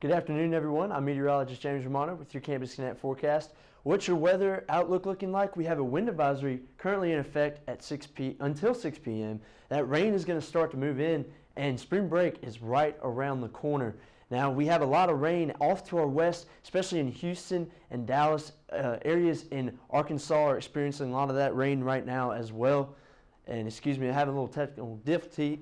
Good afternoon, everyone. I'm meteorologist James Romano with your Campus Connect forecast. What's your weather outlook looking like? We have a wind advisory currently in effect at until 6 p.m. That rain is going to start to move in, and spring break is right around the corner. Now, we have a lot of rain off to our west, especially in Houston and Dallas. Areas in Arkansas are experiencing a lot of that rain right now as well. And excuse me, I have a little technical difficulty.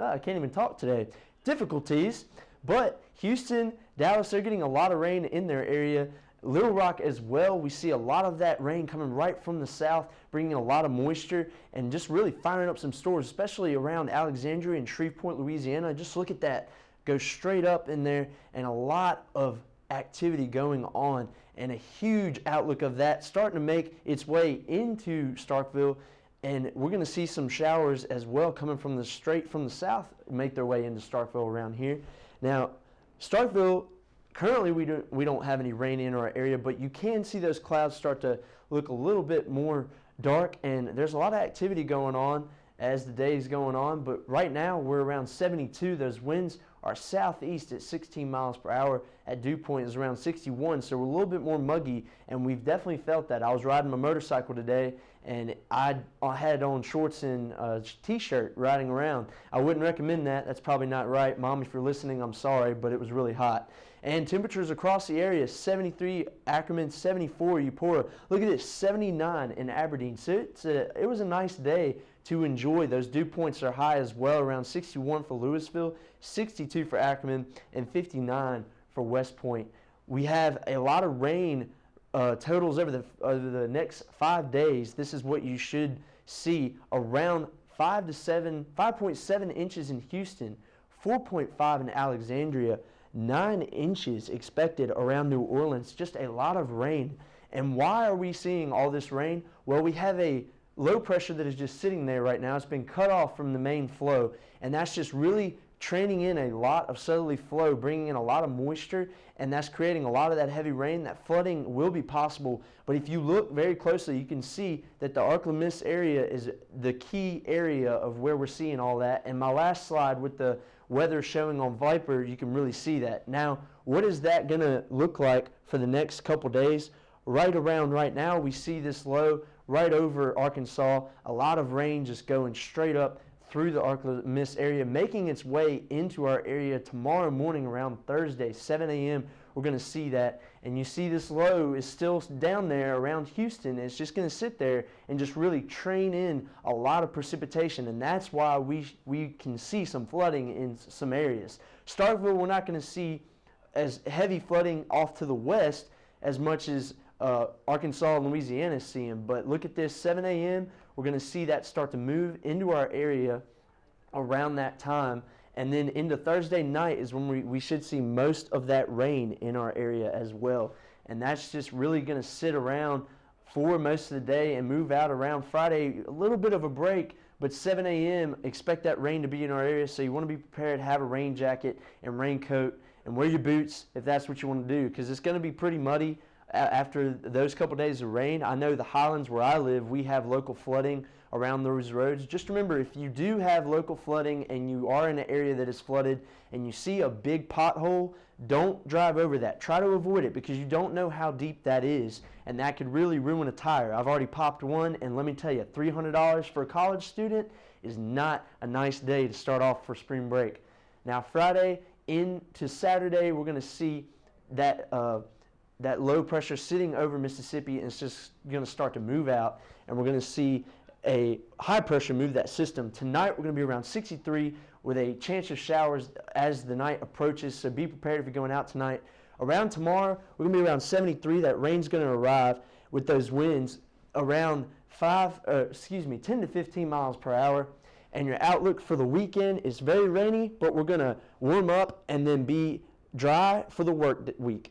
I can't even talk today. Difficulties. But Houston, Dallas, they're getting a lot of rain in their area. Little Rock as well, we see a lot of that rain coming right from the south, bringing a lot of moisture and just really firing up some stores, especially around Alexandria and Shreveport, Louisiana. Just look at that. Go straight up in there, and a lot of activity going on, and a huge outlook of that starting to make its way into Starkville. And we're going to see some showers as well coming from straight from the south make their way into Starkville around here. Now, Starkville, currently we don't have any rain in our area, but you can see those clouds start to look a little bit more dark, and there's a lot of activity going on as the day is going on. But right now we're around 72. Those winds are southeast at 16 miles per hour. At dew point is around 61, so we're a little bit more muggy, and we've definitely felt that. I was riding my motorcycle today, and I had on shorts and a t-shirt riding around. I wouldn't recommend that. That's probably not right. Mom, if you're listening, I'm sorry, but it was really hot. And temperatures across the area, 73 Ackerman, 74 Eupora. Look at this, 79 in Aberdeen. So it was a nice day to enjoy. Those dew points are high as well, around 61 for Louisville, 62 for Ackerman, and 59 for West Point. We have a lot of rain totals over the next 5 days. This is what you should see: around 5.7 inches in Houston, 4.5 in Alexandria, 9 inches expected around New Orleans. Just a lot of rain. And why are we seeing all this rain? Well, we have a low pressure that is just sitting there right now. It's been cut off from the main flow, and that's just really training in a lot of southerly flow, bringing in a lot of moisture, and that's creating a lot of that heavy rain. That flooding will be possible, but if you look very closely, you can see that the Ark-La-Mist area is the key area of where we're seeing all that. And my last slide with the weather showing on Viper, you can really see that. Now, what is that going to look like for the next couple days? Right around right now, we see this low right over Arkansas. A lot of rain just going straight up through the Ark-La-Mist area, making its way into our area tomorrow morning around Thursday, 7 a.m. We're going to see that. And you see this low is still down there around Houston. It's just going to sit there and just really train in a lot of precipitation. And that's why we can see some flooding in some areas. Starkville, we're not going to see as heavy flooding off to the west as much as Arkansas and Louisiana is seeing. But look at this, 7 a.m., we're going to see that start to move into our area around that time. And then into Thursday night is when we should see most of that rain in our area as well. And that's just really going to sit around for most of the day and move out around Friday. A little bit of a break, but 7 a.m., expect that rain to be in our area. So you want to be prepared, have a rain jacket and raincoat, and wear your boots if that's what you want to do, because it's going to be pretty muddy after those couple days of rain. I know the Highlands where I live, we have local flooding around those roads. Just remember, if you do have local flooding and you are in an area that is flooded and you see a big pothole, don't drive over that. Try to avoid it, because you don't know how deep that is, and that could really ruin a tire. I've already popped one, and let me tell you, $300 for a college student is not a nice day to start off for spring break. Now, Friday into Saturday, we're going to see that that low pressure sitting over Mississippi, and it's just going to start to move out, and we're going to see a high pressure move that system. Tonight we're going to be around 63 with a chance of showers as the night approaches, so be prepared if you're going out tonight. Around tomorrow we're going to be around 73. That rain's going to arrive with those winds around 10 to 15 miles per hour. And your outlook for the weekend is very rainy, but we're going to warm up and then be dry for the work week.